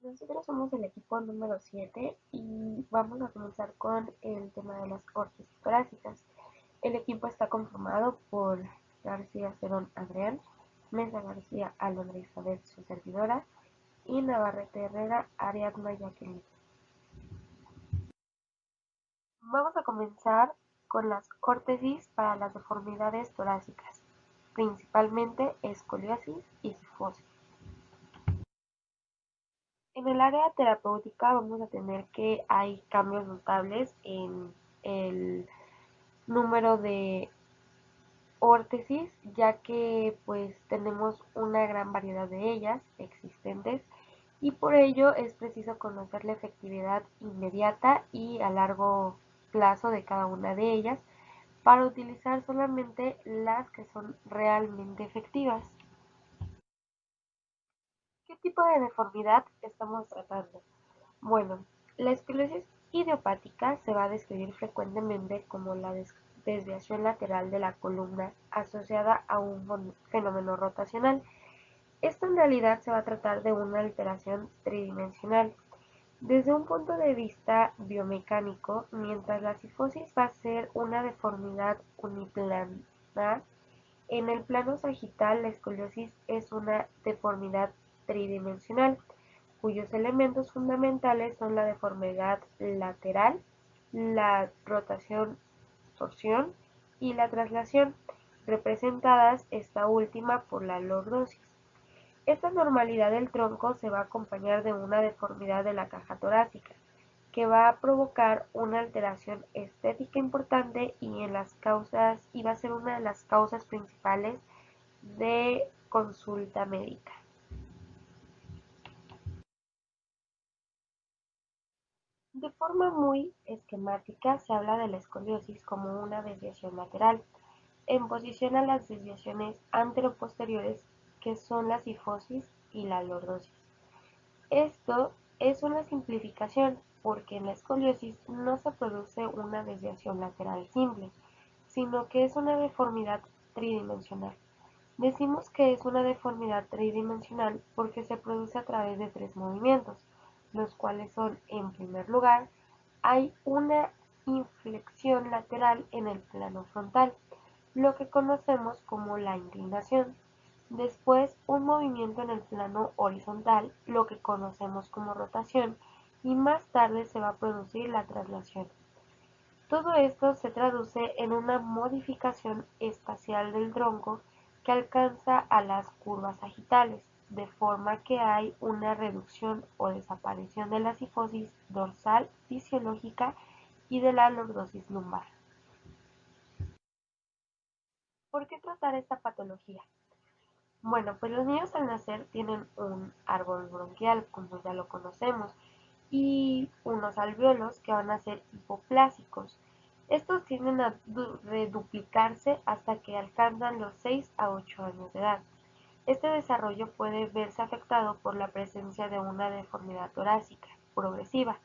Nosotros somos el equipo número 7 y vamos a comenzar con el tema de las órtesis torácicas. El equipo está conformado por García Cerón Adrián, Mesa García Alondra Isabel, su servidora, y Navarrete Herrera Ariadna Jacqueline. Vamos a comenzar con las órtesis para las deformidades torácicas, principalmente escoliosis y cifosis. En el área terapéutica vamos a tener que hay cambios notables en el número de órtesis, ya que pues tenemos una gran variedad de ellas existentes y por ello es preciso conocer la efectividad inmediata y a largo plazo de cada una de ellas para utilizar solamente las que son realmente efectivas. ¿Qué tipo de deformidad estamos tratando? Bueno, la esclerosis idiopática se va a describir frecuentemente como la desviación lateral de la columna asociada a un fenómeno rotacional. Esto en realidad se va a tratar de una alteración tridimensional. Desde un punto de vista biomecánico, mientras la cifosis va a ser una deformidad uniplanar, en el plano sagital la escoliosis es una deformidad tridimensional, cuyos elementos fundamentales son la deformidad lateral, la rotación-torsión y la traslación, representadas esta última por la lordosis. Esta normalidad del tronco se va a acompañar de una deformidad de la caja torácica, que va a provocar una alteración estética importante y va a ser una de las causas principales de consulta médica. De forma muy esquemática se habla de la escoliosis como una desviación lateral, en posición a las desviaciones anteroposteriores que son la cifosis y la lordosis. Esto es una simplificación porque en la escoliosis no se produce una desviación lateral simple, sino que es una deformidad tridimensional. Decimos que es una deformidad tridimensional porque se produce a través de tres movimientos, los cuales son, en primer lugar, hay una inflexión lateral en el plano frontal, lo que conocemos como la inclinación. Después, un movimiento en el plano horizontal, lo que conocemos como rotación, y más tarde se va a producir la traslación. Todo esto se traduce en una modificación espacial del tronco que alcanza a las curvas sagitales, de forma que hay una reducción o desaparición de la cifosis dorsal fisiológica y de la lordosis lumbar. ¿Por qué tratar esta patología? Bueno, pues los niños al nacer tienen un árbol bronquial, como ya lo conocemos, y unos alvéolos que van a ser hipoplásicos. Estos tienden a reduplicarse hasta que alcanzan los 6 a 8 años de edad. Este desarrollo puede verse afectado por la presencia de una deformidad torácica progresiva,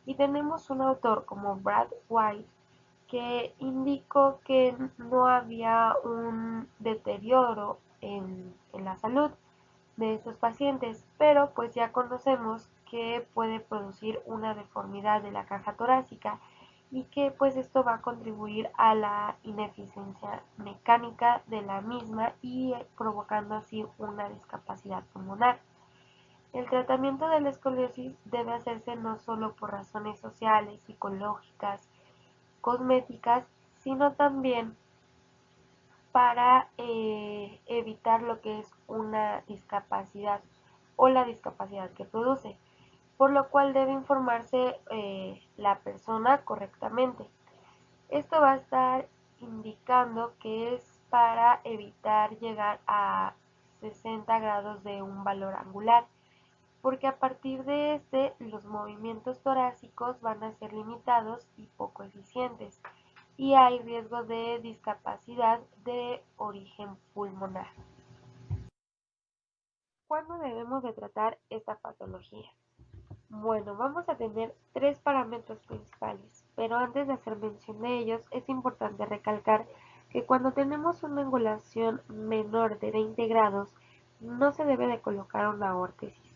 y tenemos un autor como Brad White que indicó que no había un deterioro en la salud de estos pacientes, pero pues ya conocemos que puede producir una deformidad de la caja torácica y que pues esto va a contribuir a la ineficiencia mecánica de la misma y provocando así una discapacidad pulmonar. El tratamiento de la escoliosis debe hacerse no solo por razones sociales, psicológicas, cosméticas, sino también para evitar lo que es una discapacidad o la discapacidad que produce, por lo cual debe informarse la persona correctamente. Esto va a estar indicando que es para evitar llegar a 60 grados de un valor angular, porque a partir de este los movimientos torácicos van a ser limitados y poco eficientes y hay riesgo de discapacidad de origen pulmonar. ¿Cuándo debemos de tratar esta patología? Bueno, vamos a tener tres parámetros principales, pero antes de hacer mención de ellos es importante recalcar que cuando tenemos una angulación menor de 20 grados no se debe de colocar una órtesis.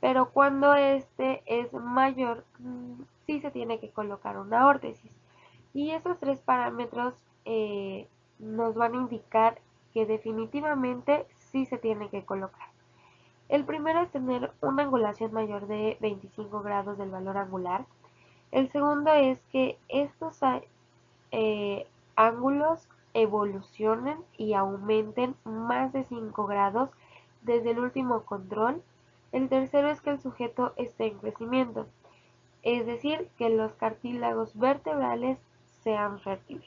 pero cuando este es mayor, sí se tiene que colocar una órtesis. Y esos tres parámetros nos van a indicar que definitivamente sí se tiene que colocar. El primero es tener una angulación mayor de 25 grados del valor angular. El segundo es que estos eh, ángulos evolucionen y aumenten más de 5 grados desde el último control. El tercero es que el sujeto esté en crecimiento, es decir, que los cartílagos vertebrales sean fértiles.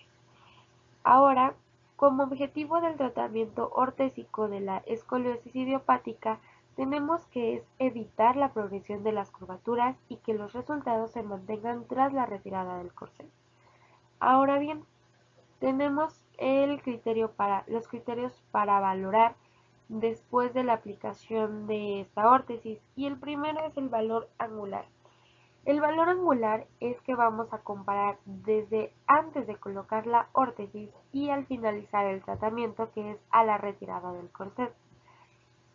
Ahora, como objetivo del tratamiento ortésico de la escoliosis idiopática, tenemos que es evitar la progresión de las curvaturas y que los resultados se mantengan tras la retirada del corsé. Ahora bien, tenemos los criterios para valorar después de la aplicación de esta órtesis, y el primero es el valor angular. El valor angular es que vamos a comparar desde antes de colocar la órtesis y al finalizar el tratamiento, que es a la retirada del corset.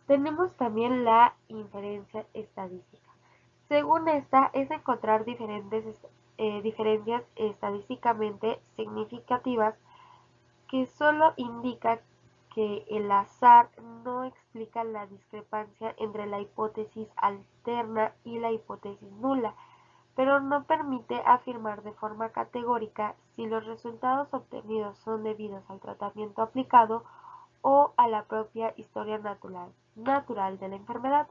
Tenemos también la inferencia estadística. Según esta, es encontrar diferencias estadísticamente significativas que solo indica que el azar no explica la discrepancia entre la hipótesis alterna y la hipótesis nula, pero no permite afirmar de forma categórica si los resultados obtenidos son debidos al tratamiento aplicado o a la propia historia natural de la enfermedad.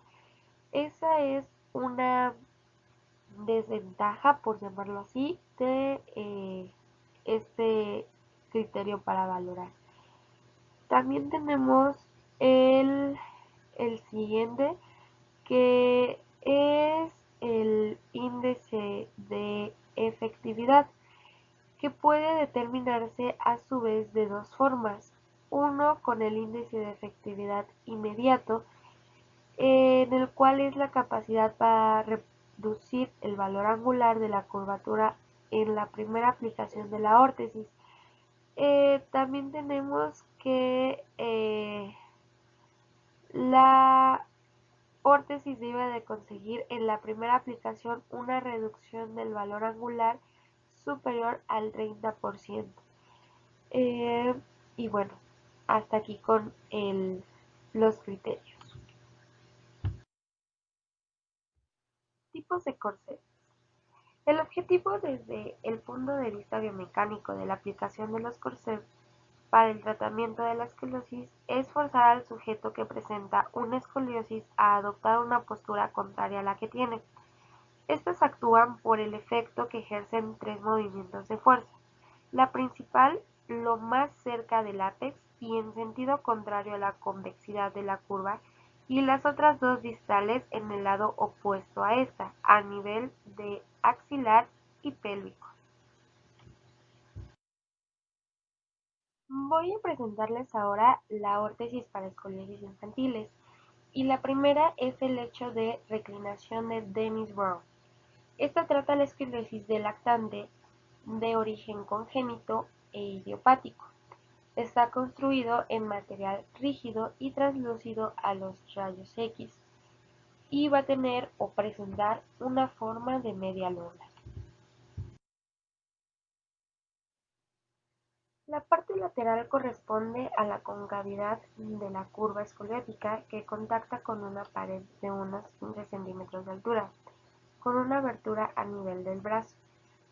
Esa es una desventaja, por llamarlo así, de este criterio para valorar. También tenemos el, el siguiente, que es el índice de efectividad, que puede determinarse a su vez de dos formas. Uno con el índice de efectividad inmediato, en el cual es la capacidad para reducir el valor angular de la curvatura en la primera aplicación de la órtesis. También tenemos que la órtesis debe de conseguir en la primera aplicación una reducción del valor angular superior al 30%. Eh, y bueno, hasta aquí con los criterios. Tipos de corset. El objetivo desde el punto de vista biomecánico de la aplicación de los corsets para el tratamiento de la escoliosis es forzar al sujeto que presenta una escoliosis a adoptar una postura contraria a la que tiene. Estas actúan por el efecto que ejercen tres movimientos de fuerza. La principal, lo más cerca del ápex y en sentido contrario a la convexidad de la curva, y las otras dos distales en el lado opuesto a esta, a nivel de axilar y pélvico. Voy a presentarles ahora la órtesis para escoliosis infantiles, y la primera es el hecho de reclinación de Dennis-Brown. Esta trata la escoliosis del lactante de origen congénito e idiopático. Está construido en material rígido y translúcido a los rayos X, y va a tener o presentar una forma de media luna. La parte lateral corresponde a la concavidad de la curva escoliótica, que contacta con una pared de unos 15 centímetros de altura, con una abertura a nivel del brazo,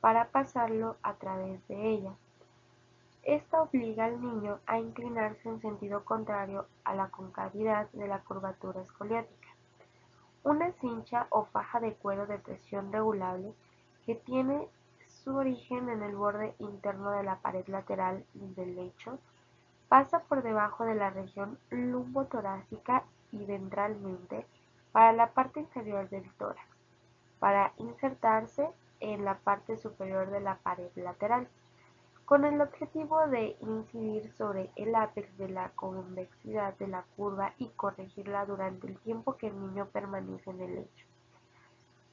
para pasarlo a través de ella. Esta obliga al niño a inclinarse en sentido contrario a la concavidad de la curvatura escoliótica. Una cincha o faja de cuero de presión regulable, que tiene su origen en el borde interno de la pared lateral del lecho, pasa por debajo de la región lumbotorácica y ventralmente para la parte inferior del tórax, para insertarse en la parte superior de la pared lateral, con el objetivo de incidir sobre el ápex de la convexidad de la curva y corregirla durante el tiempo que el niño permanece en el lecho.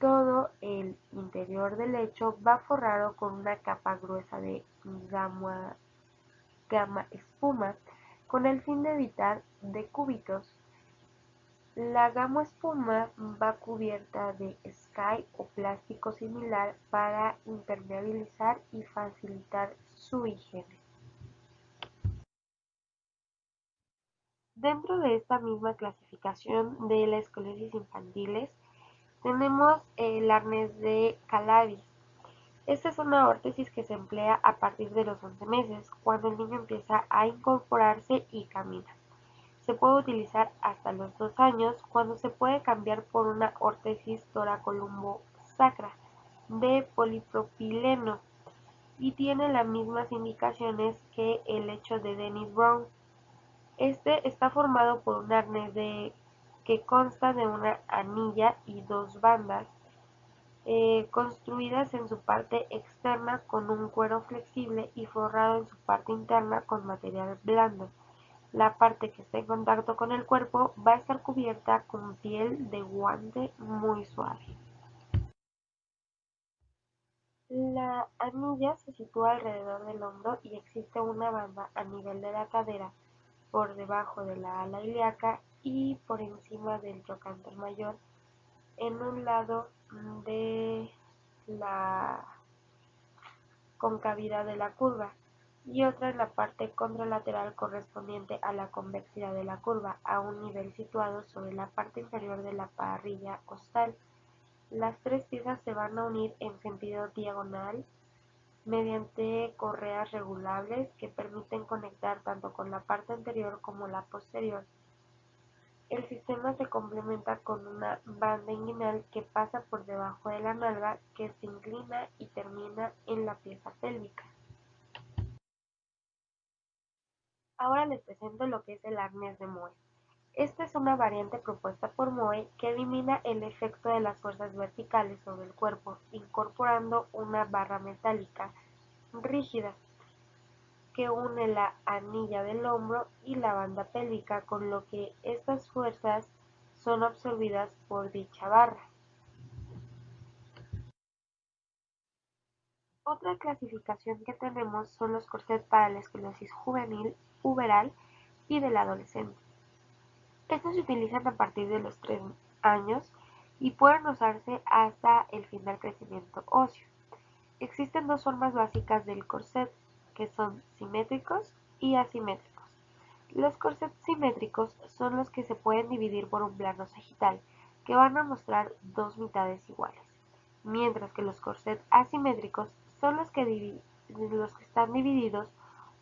Todo el interior del lecho va forrado con una capa gruesa de gama espuma, con el fin de evitar decúbitos. La gama espuma va cubierta de sky o plástico similar para impermeabilizar y facilitar su higiene. Dentro de esta misma clasificación de la escoliosis infantiles, tenemos el arnés de Calabi. Esta es una órtesis que se emplea a partir de los 11 meses, cuando el niño empieza a incorporarse y camina. Se puede utilizar hasta los 2 años, cuando se puede cambiar por una órtesis toracolumbo-sacra de polipropileno y tiene las mismas indicaciones que el lecho de Dennis Brown. Este está formado por un arnés que consta de una anilla y dos bandas construidas en su parte externa con un cuero flexible y forrado en su parte interna con material blando. La parte que está en contacto con el cuerpo va a estar cubierta con piel de guante muy suave. La anilla se sitúa alrededor del hombro y existe una banda a nivel de la cadera, por debajo de la ala ilíaca y por encima del trocánter mayor, en un lado de la concavidad de la curva y otra en la parte contralateral correspondiente a la convexidad de la curva, a un nivel situado sobre la parte inferior de la parrilla costal. Las tres piezas se van a unir en sentido diagonal mediante correas regulables que permiten conectar tanto con la parte anterior como la posterior. El sistema se complementa con una banda inguinal que pasa por debajo de la nalga, que se inclina y termina en la pieza pélvica. Ahora les presento lo que es el arnés de Moe. Esta es una variante propuesta por Moe que elimina el efecto de las fuerzas verticales sobre el cuerpo, incorporando una barra metálica rígida que une la anilla del hombro y la banda pélvica, con lo que estas fuerzas son absorbidas por dicha barra. Otra clasificación que tenemos son los corsets para la esclerosis juvenil, puberal y del adolescente. Estos se utilizan a partir de los 3 años y pueden usarse hasta el fin del crecimiento óseo. Existen dos formas básicas del corset, que son simétricos y asimétricos. Los corsets simétricos son los que se pueden dividir por un plano sagital, que van a mostrar dos mitades iguales, mientras que los corsets asimétricos son los que están divididos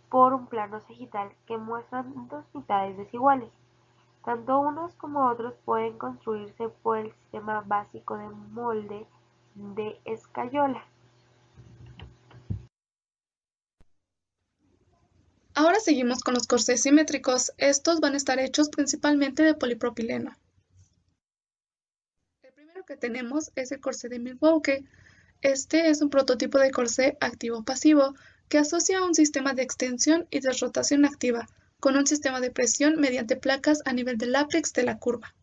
por un plano sagital que muestran dos mitades desiguales. Tanto unos como otros pueden construirse por el sistema básico de molde de escayola. Ahora seguimos con los corsés simétricos. Estos van a estar hechos principalmente de polipropileno. El primero que tenemos es el corsé de Milwaukee. Este es un prototipo de corsé activo-pasivo que asocia un sistema de extensión y de rotación activa con un sistema de presión mediante placas a nivel del ápex de la curva.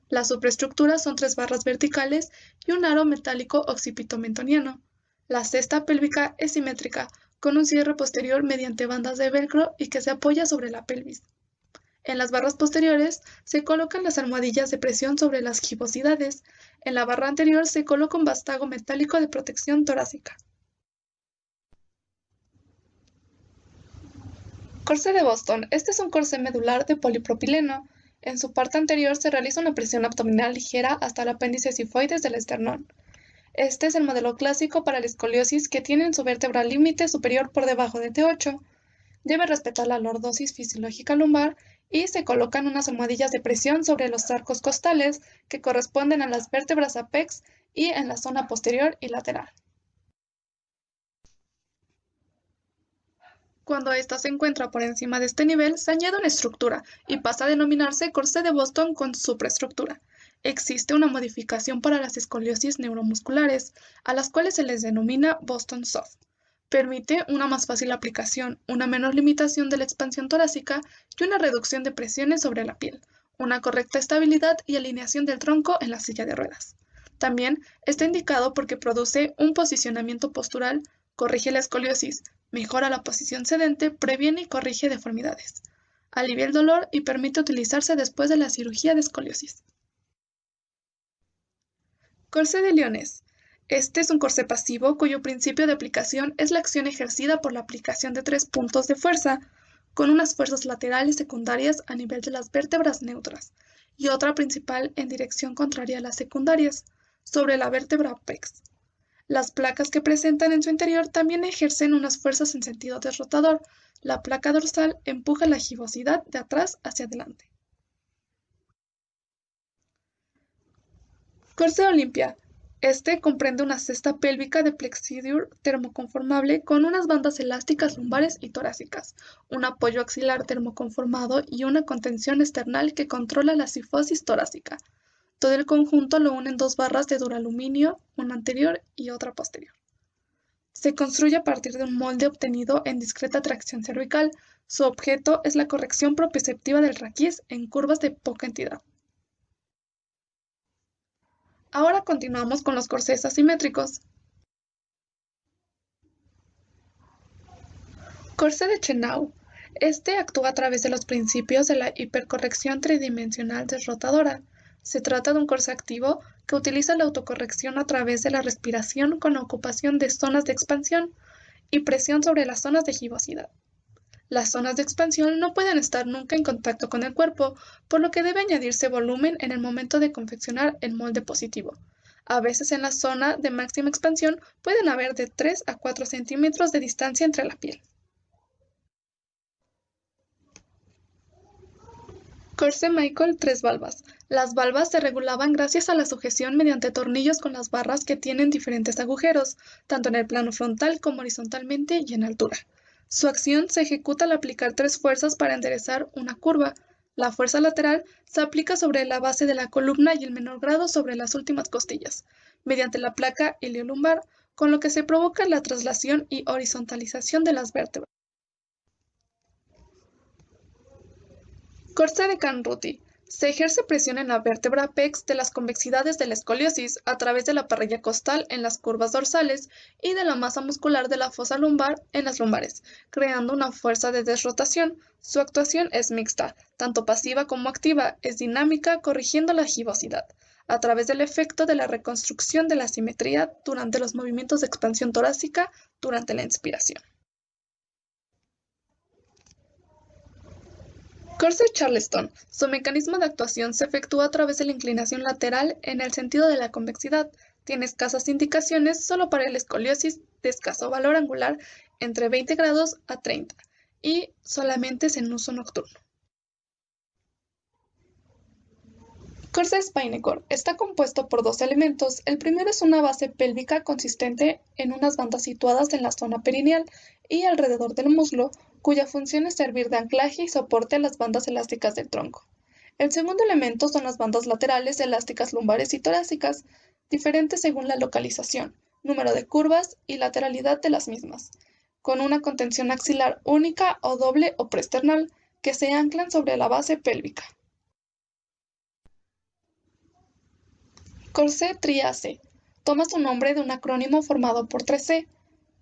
La superestructura son tres barras verticales y un aro metálico occipito-mentoniano. La cesta pélvica es simétrica, con un cierre posterior mediante bandas de velcro y que se apoya sobre la pelvis. En las barras posteriores se colocan las almohadillas de presión sobre las gibosidades. En la barra anterior se coloca un vástago metálico de protección torácica. Corsé de Boston. Este es un corsé medular de polipropileno. En su parte anterior se realiza una presión abdominal ligera hasta el apéndice sifoides del esternón. Este es el modelo clásico para la escoliosis que tiene en su vértebra límite superior por debajo de T8. Debe respetar la lordosis fisiológica lumbar y se colocan unas almohadillas de presión sobre los arcos costales que corresponden a las vértebras apex y en la zona posterior y lateral. Cuando ésta se encuentra por encima de este nivel, se añade una estructura y pasa a denominarse corsé de Boston con supraestructura. Existe una modificación para las escoliosis neuromusculares, a las cuales se les denomina Boston Soft. Permite una más fácil aplicación, una menor limitación de la expansión torácica y una reducción de presiones sobre la piel, una correcta estabilidad y alineación del tronco en la silla de ruedas. También está indicado porque produce un posicionamiento postural, corrige la escoliosis, mejora la posición sedente, previene y corrige deformidades. alivia el dolor y permite utilizarse después de la cirugía de escoliosis. Corsé de Lyonés. Este es un corsé pasivo cuyo principio de aplicación es la acción ejercida por la aplicación de 3 puntos de fuerza, con unas fuerzas laterales secundarias a nivel de las vértebras neutras y otra principal en dirección contraria a las secundarias, sobre la vértebra apex. Las placas que presentan en su interior también ejercen unas fuerzas en sentido desrotador. La placa dorsal empuja la gibosidad de atrás hacia adelante. Corsé Olympia. Este comprende una cesta pélvica de Plexidur termoconformable con unas bandas elásticas lumbares y torácicas, un apoyo axilar termoconformado y una contención external que controla la sifosis torácica. Todo el conjunto lo unen 2 barras de duraluminio, una anterior y otra posterior. Se construye a partir de un molde obtenido en discreta tracción cervical. Su objeto es la corrección proprioceptiva del raquis en curvas de poca entidad. Ahora continuamos con los corsés asimétricos. Corsé de Chenau. Este actúa a través de los principios de la hipercorrección tridimensional desrotadora. Se trata de un corsé activo que utiliza la autocorrección a través de la respiración con la ocupación de zonas de expansión y presión sobre las zonas de gibosidad. Las zonas de expansión no pueden estar nunca en contacto con el cuerpo, por lo que debe añadirse volumen en el momento de confeccionar el molde positivo. A veces en la zona de máxima expansión pueden haber de 3 a 4 centímetros de distancia entre la piel. Corsé Michael 3 valvas. Las valvas se regulaban gracias a la sujeción mediante tornillos con las barras que tienen diferentes agujeros, tanto en el plano frontal como horizontalmente y en altura. Su acción se ejecuta al aplicar 3 fuerzas para enderezar una curva. La fuerza lateral se aplica sobre la base de la columna y en menor grado sobre las últimas costillas, mediante la placa iliolumbar, con lo que se provoca la traslación y horizontalización de las vértebras. Corsé de Canruti. Se ejerce presión en la vértebra apex de las convexidades de la escoliosis a través de la parrilla costal en las curvas dorsales y de la masa muscular de la fosa lumbar en las lumbares, creando una fuerza de desrotación. Su actuación es mixta, tanto pasiva como activa, es dinámica, corrigiendo la gibosidad, a través del efecto de la reconstrucción de la simetría durante los movimientos de expansión torácica durante la inspiración. Corsé Charleston. Su mecanismo de actuación se efectúa a través de la inclinación lateral en el sentido de la convexidad. Tiene escasas indicaciones solo para la escoliosis de escaso valor angular entre 20 grados a 30 y solamente es en uso nocturno. Corsé Spinecor está compuesto por 2 elementos. El primero es una base pélvica consistente en unas bandas situadas en la zona perineal y alrededor del muslo, cuya función es servir de anclaje y soporte a las bandas elásticas del tronco. El segundo elemento son las bandas laterales elásticas lumbares y torácicas, diferentes según la localización, número de curvas y lateralidad de las mismas, con una contención axilar única o doble o preesternal, que se anclan sobre la base pélvica. Corsé Triace. Toma su nombre de un acrónimo formado por 3C,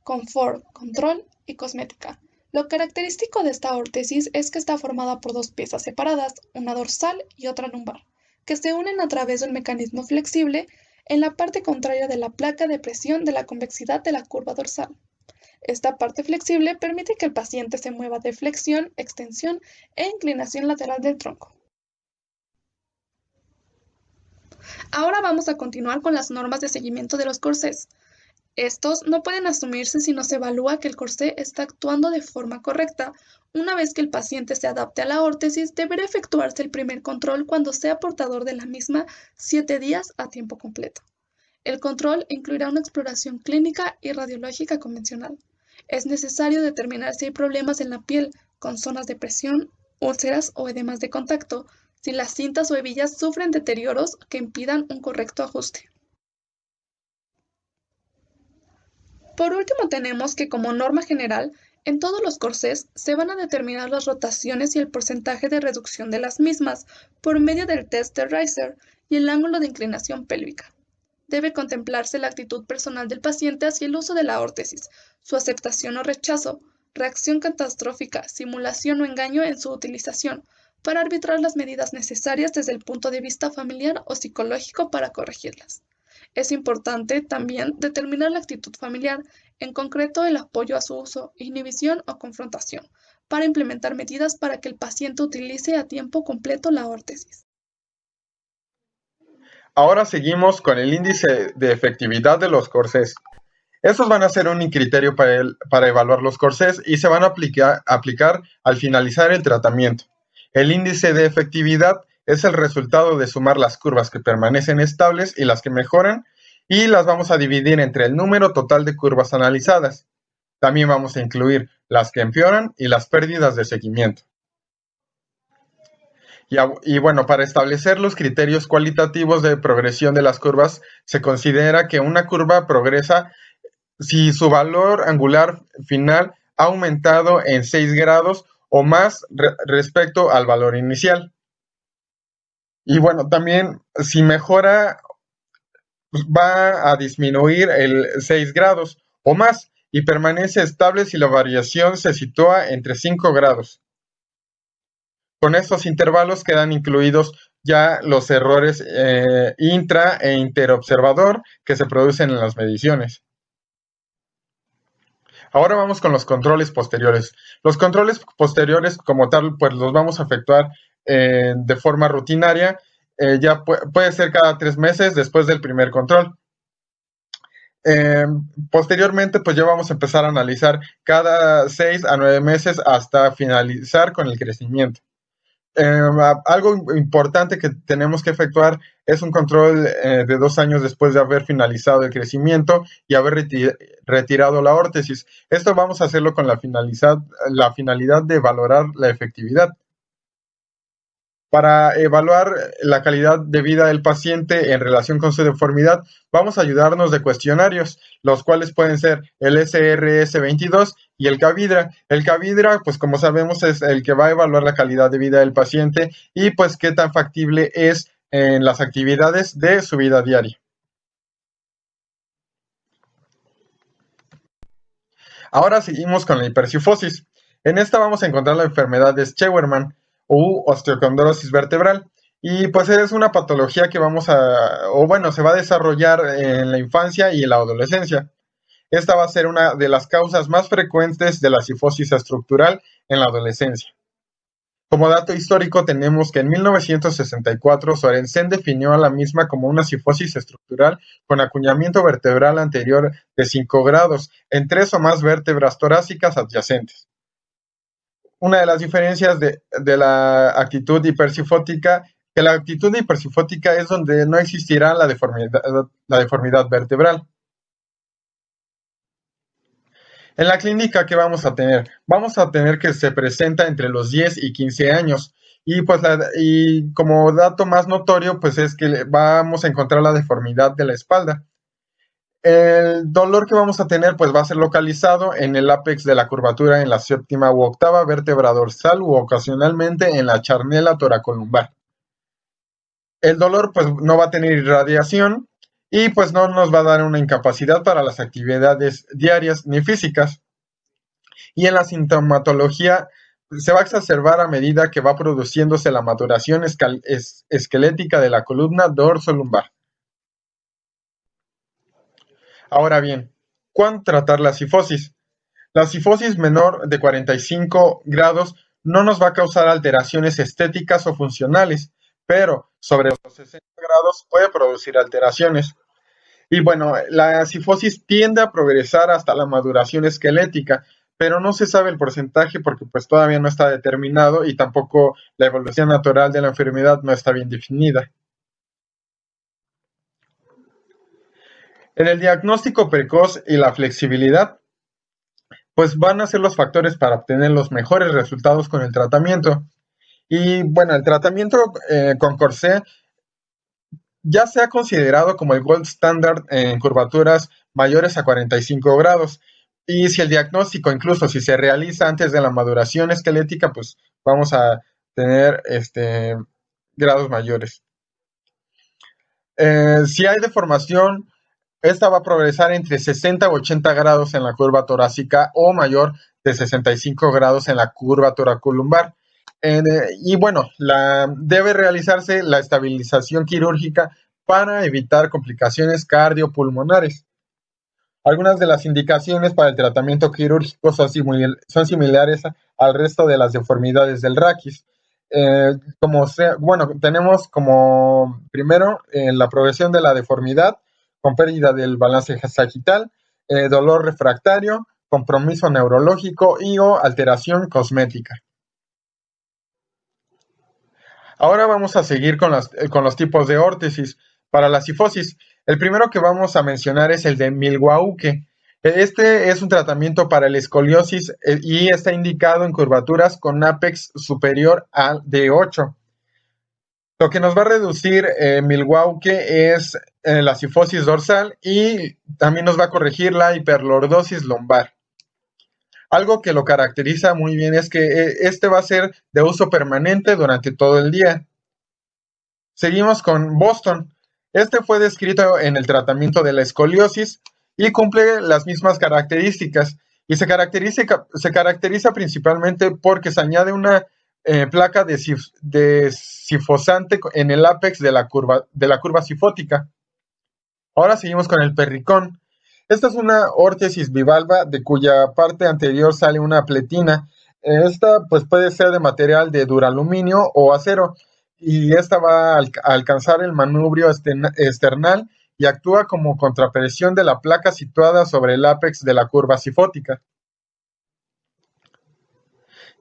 confort, control y cosmética. Lo característico de esta órtesis es que está formada por 2 piezas separadas, una dorsal y otra lumbar, que se unen a través de un mecanismo flexible en la parte contraria de la placa de presión de la convexidad de la curva dorsal. Esta parte flexible permite que el paciente se mueva de flexión, extensión e inclinación lateral del tronco. Ahora vamos a continuar con las normas de seguimiento de los corsés. Estos no pueden asumirse si no se evalúa que el corsé está actuando de forma correcta. Una vez que el paciente se adapte a la órtesis, deberá efectuarse el primer control cuando sea portador de la misma 7 días a tiempo completo. El control incluirá una exploración clínica y radiológica convencional. Es necesario determinar si hay problemas en la piel, con zonas de presión, úlceras o edemas de contacto, si las cintas o hebillas sufren deterioros que impidan un correcto ajuste. Por último, tenemos que como norma general, en todos los corsés se van a determinar las rotaciones y el porcentaje de reducción de las mismas por medio del test de Reiser y el ángulo de inclinación pélvica. Debe contemplarse la actitud personal del paciente hacia el uso de la órtesis, su aceptación o rechazo, reacción catastrófica, simulación o engaño en su utilización, para arbitrar las medidas necesarias desde el punto de vista familiar o psicológico para corregirlas. Es importante también determinar la actitud familiar, en concreto el apoyo a su uso, inhibición o confrontación, para implementar medidas para que el paciente utilice a tiempo completo la órtesis. Ahora seguimos con el índice de efectividad de los corsés. Estos van a ser un criterio para evaluar los corsés y se van a aplicar al finalizar el tratamiento. El índice de efectividad es el resultado de sumar las curvas que permanecen estables y las que mejoran, y las vamos a dividir entre el número total de curvas analizadas. También vamos a incluir las que empeoran y las pérdidas de seguimiento. Y bueno, para establecer los criterios cualitativos de progresión de las curvas, se considera que una curva progresa si su valor angular final ha aumentado en 6 grados o más respecto al valor inicial. Y bueno, también si mejora, pues va a disminuir el 6 grados o más y permanece estable si la variación se sitúa entre 5 grados. Con estos intervalos quedan incluidos ya los errores intra e interobservador que se producen en las mediciones. Ahora vamos con los controles posteriores. Los controles posteriores como tal, pues los vamos a efectuar de forma rutinaria, ya puede ser cada 3 meses después del primer control. Posteriormente, pues ya vamos a empezar a analizar cada 6 a 9 meses hasta finalizar con el crecimiento. Algo importante que tenemos que efectuar es un control de 2 años después de haber finalizado el crecimiento y haber retirado la órtesis. Esto vamos a hacerlo con la finalidad de valorar la efectividad. Para evaluar la calidad de vida del paciente en relación con su deformidad, vamos a ayudarnos de cuestionarios, los cuales pueden ser el SRS-22 y el CAVIDRA. El CAVIDRA, pues como sabemos, es el que va a evaluar la calidad de vida del paciente y pues qué tan factible es en las actividades de su vida diaria. Ahora seguimos con la hipercifosis. En esta vamos a encontrar la enfermedad de Scheuermann u osteocondrosis vertebral. Y pues es una patología que se va a desarrollar en la infancia y en la adolescencia. Esta va a ser una de las causas más frecuentes de la cifosis estructural en la adolescencia. Como dato histórico tenemos que en 1964 Sorensen definió a la misma como una cifosis estructural con acuñamiento vertebral anterior de 5 grados en 3 o más vértebras torácicas adyacentes. Una de las diferencias de la actitud hipercifótica, que la actitud hipercifótica es donde no existirá la deformidad vertebral. En la clínica, ¿qué vamos a tener? Vamos a tener que se presenta entre los 10 y 15 años. Y como dato más notorio, pues es que vamos a encontrar la deformidad de la espalda. El dolor que vamos a tener pues va a ser localizado en el ápex de la curvatura en la séptima u octava vértebra dorsal u ocasionalmente en la charnela toracolumbar. El dolor pues no va a tener irradiación y pues no nos va a dar una incapacidad para las actividades diarias ni físicas. Y en la sintomatología se va a exacerbar a medida que va produciéndose la maduración esquelética de la columna dorso-lumbar. Ahora bien, ¿cuándo tratar la cifosis? La cifosis menor de 45 grados no nos va a causar alteraciones estéticas o funcionales, pero sobre los 60 grados puede producir alteraciones. Y bueno, la cifosis tiende a progresar hasta la maduración esquelética, pero no se sabe el porcentaje porque pues todavía no está determinado y tampoco la evolución natural de la enfermedad no está bien definida. En el diagnóstico precoz y la flexibilidad, pues van a ser los factores para obtener los mejores resultados con el tratamiento. Y bueno, el tratamiento con corsé ya se ha considerado como el gold standard en curvaturas mayores a 45 grados. Y si el diagnóstico, incluso si se realiza antes de la maduración esquelética, pues vamos a tener grados mayores. Si hay deformación Esta va a progresar entre 60 a 80 grados en la curva torácica o mayor de 65 grados en la curva toracolumbar. Y bueno, debe realizarse la estabilización quirúrgica para evitar complicaciones cardiopulmonares. Algunas de las indicaciones para el tratamiento quirúrgico son similares al resto de las deformidades del raquis. Tenemos como primero la progresión de la deformidad con pérdida del balance sagital, dolor refractario, compromiso neurológico y o alteración cosmética. Ahora vamos a seguir con los tipos de órtesis. Para la cifosis, el primero que vamos a mencionar es el de Milwaukee. Este es un tratamiento para la escoliosis y está indicado en curvaturas con ápex superior al de 8. Lo que nos va a reducir Milwaukee es la cifosis dorsal y también nos va a corregir la hiperlordosis lumbar. Algo que lo caracteriza muy bien es que este va a ser de uso permanente durante todo el día. Seguimos con Boston. Este fue descrito en el tratamiento de la escoliosis y cumple las mismas características. Y se caracteriza principalmente porque se añade una placa de cifosante en el ápex de la curva cifótica. Ahora seguimos con el perricón. Esta es una órtesis bivalva de cuya parte anterior sale una pletina. Esta pues puede ser de material de duraluminio o acero y esta va a alcanzar el manubrio external y actúa como contrapresión de la placa situada sobre el ápex de la curva cifótica.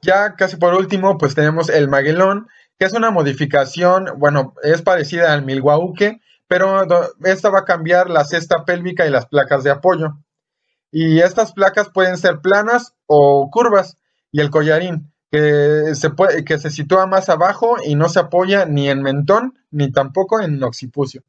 Ya casi por último pues tenemos el Maguelón, que es una modificación, bueno, es parecida al Milwaukee, pero esta va a cambiar la cesta pélvica y las placas de apoyo. Y estas placas pueden ser planas o curvas. Y el collarín, que se sitúa más abajo y no se apoya ni en mentón ni tampoco en occipucio.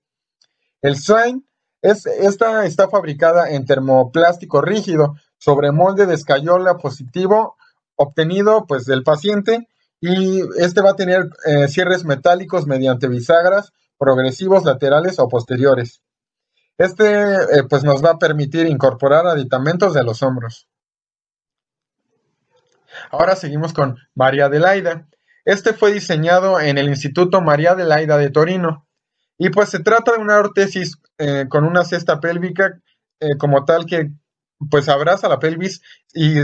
El Swain, esta está fabricada en termoplástico rígido sobre molde de escayola positivo obtenido pues del paciente y este va a tener cierres metálicos mediante bisagras progresivos laterales o posteriores. Pues nos va a permitir incorporar aditamentos de los hombros. Ahora seguimos con María Adelaida. Este fue diseñado en el Instituto María Adelaida de Torino. Y pues se trata de una órtesis con una cesta pélvica como tal que pues abraza la pelvis y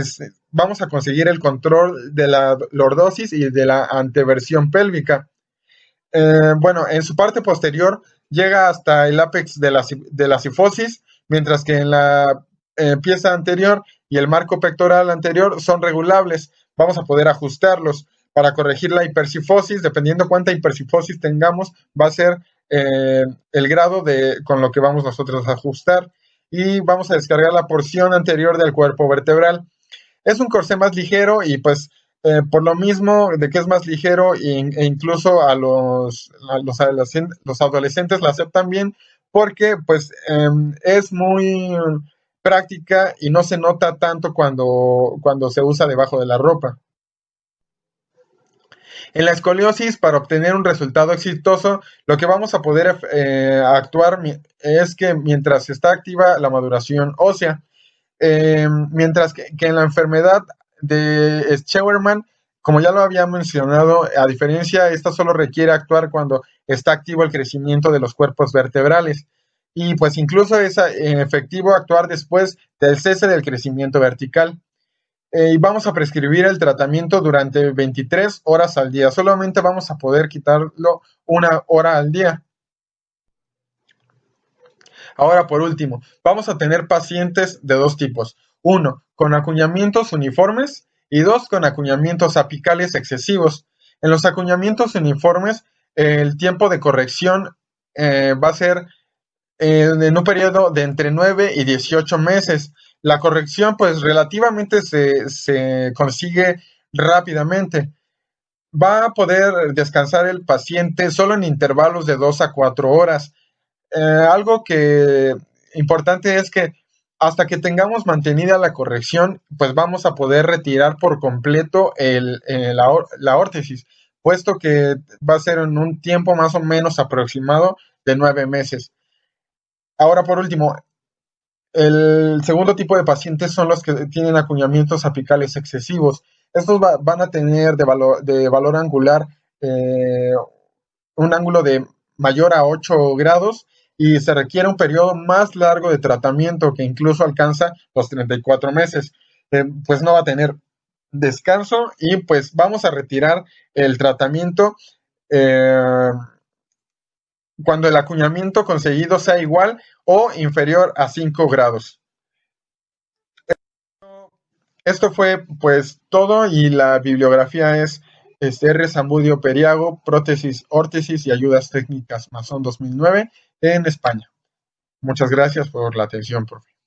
vamos a conseguir el control de la lordosis y de la anteversión pélvica. En su parte posterior llega hasta el ápex de la cifosis, mientras que en la pieza anterior y el marco pectoral anterior son regulables. Vamos a poder ajustarlos para corregir la hipercifosis. Dependiendo cuánta hipercifosis tengamos, va a ser el grado con lo que vamos nosotros a ajustar. Y vamos a descargar la porción anterior del cuerpo vertebral. Es un corsé más ligero y pues por lo mismo de que es más ligero e incluso a los adolescentes la aceptan bien porque pues es muy práctica y no se nota tanto cuando se usa debajo de la ropa. En la escoliosis, para obtener un resultado exitoso, lo que vamos a poder actuar es que mientras está activa la maduración ósea, mientras que en la enfermedad de Scheuermann, como ya lo había mencionado, a diferencia, esta solo requiere actuar cuando está activo el crecimiento de los cuerpos vertebrales. Y pues incluso es efectivo actuar después del cese del crecimiento vertical. Y vamos a prescribir el tratamiento durante 23 horas al día. Solamente vamos a poder quitarlo 1 hora al día. Ahora, por último, vamos a tener pacientes de 2 tipos. 1, con acuñamientos uniformes y 2, con acuñamientos apicales excesivos. En los acuñamientos uniformes, el tiempo de corrección va a ser en un periodo de entre 9 y 18 meses. La corrección, pues, relativamente se consigue rápidamente. Va a poder descansar el paciente solo en intervalos de 2 a 4 horas. Algo que importante es que hasta que tengamos mantenida la corrección, pues vamos a poder retirar por completo la órtesis, puesto que va a ser en un tiempo más o menos aproximado de 9 meses. Ahora, por último, El segundo tipo de pacientes son los que tienen acuñamientos apicales excesivos. Estos van a tener de valor angular eh, un ángulo de mayor a 8 grados y se requiere un periodo más largo de tratamiento que incluso alcanza los 34 meses. Pues no va a tener descanso y pues vamos a retirar el tratamiento eh, cuando el acuñamiento conseguido sea igual o inferior a 5 grados. Esto fue pues todo y la bibliografía es R. Zamudio Periago, Prótesis, Órtesis y Ayudas Técnicas Masón 2009 en España. Muchas gracias por la atención, profe.